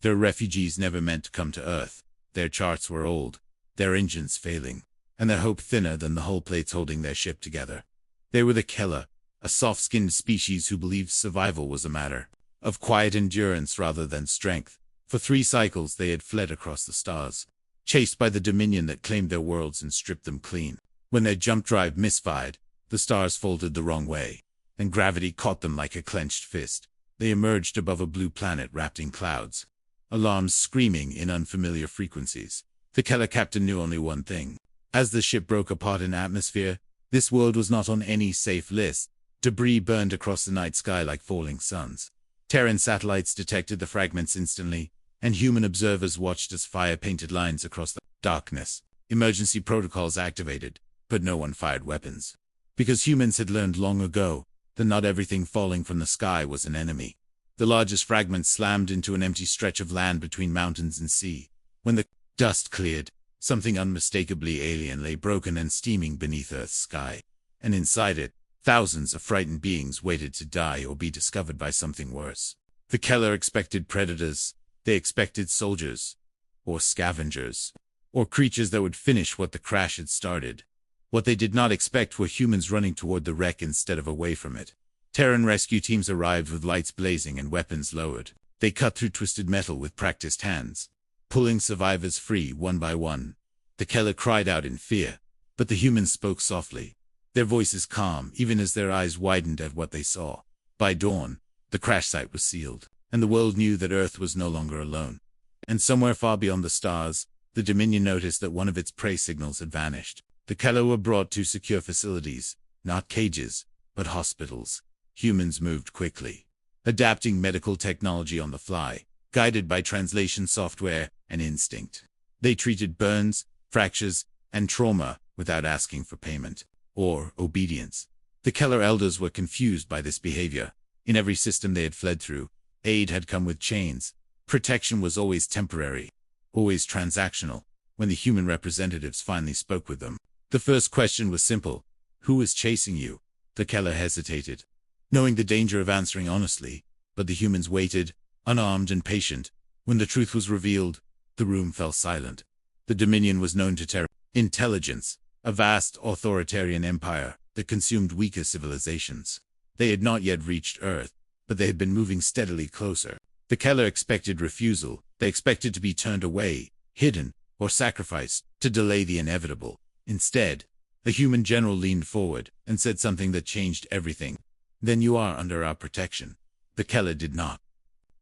Their refugees never meant to come to Earth. Their charts were old, their engines failing, and their hope thinner than the hull plates holding their ship together. They were the Kella, a soft-skinned species who believed survival was a matter of quiet endurance rather than strength. For 3 cycles they had fled across the stars, chased by the Dominion that claimed their worlds and stripped them clean. When their jump drive misfired, the stars folded the wrong way, and gravity caught them like a clenched fist. They emerged above a blue planet wrapped in clouds, alarms screaming in unfamiliar frequencies. The Kella captain knew only one thing. As the ship broke apart in atmosphere, this world was not on any safe list. Debris burned across the night sky like falling suns. Terran satellites detected the fragments instantly, and human observers watched as fire painted lines across the darkness. Emergency protocols activated, but no one fired weapons. Because humans had learned long ago that not everything falling from the sky was an enemy. The largest fragments slammed into an empty stretch of land between mountains and sea. When the dust cleared, something unmistakably alien lay broken and steaming beneath Earth's sky. And inside it, thousands of frightened beings waited to die or be discovered by something worse. The Keller expected predators. They expected soldiers, or scavengers, or creatures that would finish what the crash had started. What they did not expect were humans running toward the wreck instead of away from it. Terran rescue teams arrived with lights blazing and weapons lowered. They cut through twisted metal with practiced hands, pulling survivors free one by one. The Keller cried out in fear, but the humans spoke softly, their voices calm even as their eyes widened at what they saw. By dawn, the crash site was sealed, and the world knew that Earth was no longer alone. And somewhere far beyond the stars, the Dominion noticed that one of its prey signals had vanished. The Keller were brought to secure facilities, not cages, but hospitals. Humans moved quickly, adapting medical technology on the fly, guided by translation software and instinct. They treated burns, fractures, and trauma without asking for payment or obedience. The Keller elders were confused by this behavior. In every system they had fled through, aid had come with chains. Protection was always temporary, always transactional. When the human representatives finally spoke with them, the first question was simple. Who is chasing you? The Keller hesitated, knowing the danger of answering honestly, but the humans waited, unarmed and patient. When the truth was revealed, the room fell silent. The Dominion was known to Terra intelligence, a vast authoritarian empire that consumed weaker civilizations. They had not yet reached Earth, but they had been moving steadily closer. The Keller expected refusal. They expected to be turned away, hidden, or sacrificed to delay the inevitable. Instead, a human general leaned forward and said something that changed everything. Then you are under our protection. The Keller did not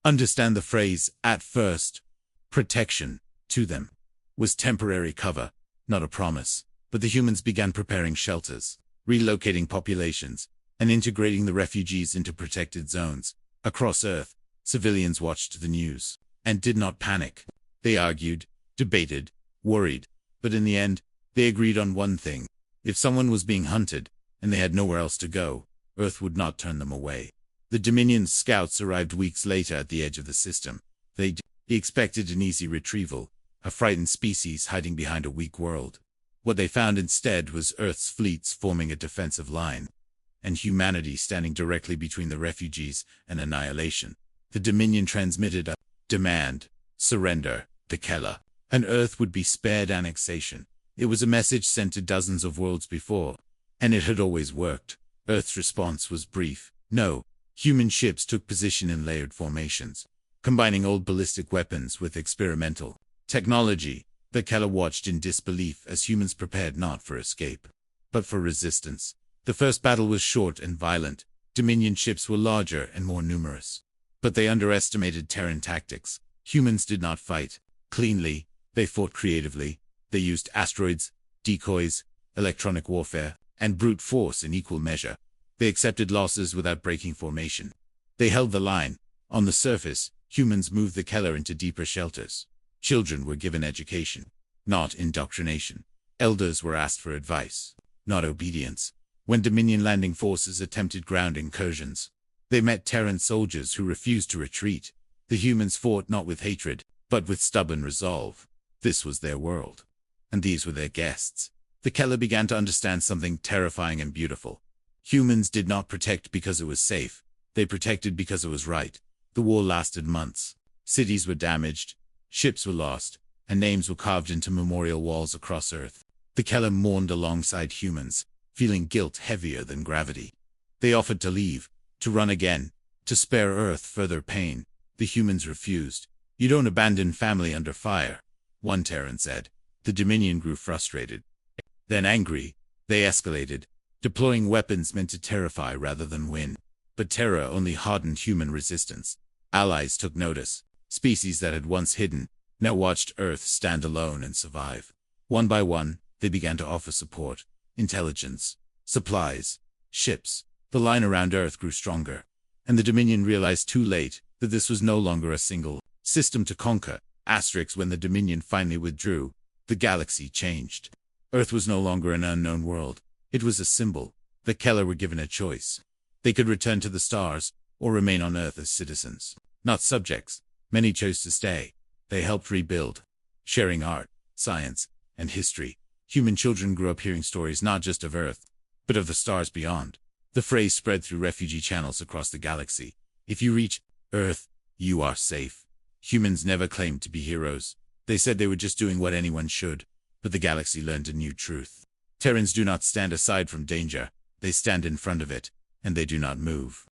understand the phrase at first. Protection, to them, was temporary cover, not a promise. But the humans began preparing shelters, relocating populations, and integrating the refugees into protected zones. Across Earth, civilians watched the news and did not panic. They argued, debated, worried, but in the end, they agreed on one thing. If someone was being hunted, and they had nowhere else to go, Earth would not turn them away. The Dominion's scouts arrived weeks later at the edge of the system. They expected an easy retrieval, a frightened species hiding behind a weak world. What they found instead was Earth's fleets forming a defensive line, and humanity standing directly between the refugees and annihilation. The Dominion transmitted a demand: surrender, the Keller, and Earth would be spared annexation. It was a message sent to dozens of worlds before, and it had always worked. Earth's response was brief. No. Human ships took position in layered formations, combining old ballistic weapons with experimental technology. The Keller watched in disbelief as humans prepared not for escape, but for resistance. The first battle was short and violent. Dominion ships were larger and more numerous, but they underestimated Terran tactics. Humans did not fight cleanly. They fought creatively. They used asteroids, decoys, electronic warfare, and brute force in equal measure. They accepted losses without breaking formation. They held the line. On the surface, humans moved the Keller into deeper shelters. Children were given education, not indoctrination. Elders were asked for advice, not obedience. When Dominion landing forces attempted ground incursions, they met Terran soldiers who refused to retreat. The humans fought not with hatred, but with stubborn resolve. This was their world, and these were their guests. The Keller began to understand something terrifying and beautiful. Humans did not protect because it was safe. They protected because it was right. The war lasted months. Cities were damaged, ships were lost, and names were carved into memorial walls across Earth. The Keller mourned alongside humans, feeling guilt heavier than gravity. They offered to leave, to run again, to spare Earth further pain. The humans refused. "You don't abandon family under fire," one Terran said. The Dominion grew frustrated. Then angry, they escalated, deploying weapons meant to terrify rather than win. But Terra only hardened human resistance. Allies took notice. Species that had once hidden now watched Earth stand alone and survive. One by one, they began to offer support, intelligence, supplies, ships. The line around Earth grew stronger, and the Dominion realized too late that this was no longer a single system to conquer. When the Dominion finally withdrew, the galaxy changed. Earth was no longer an unknown world. It was a symbol. The Keller were given a choice. They could return to the stars, or remain on Earth as citizens, not subjects. Many chose to stay. They helped rebuild, sharing art, science, and history. Human children grew up hearing stories not just of Earth, but of the stars beyond. The phrase spread through refugee channels across the galaxy. If you reach Earth, you are safe. Humans never claimed to be heroes. They said they were just doing what anyone should. But the galaxy learned a new truth. Terrans do not stand aside from danger. They stand in front of it, and they do not move.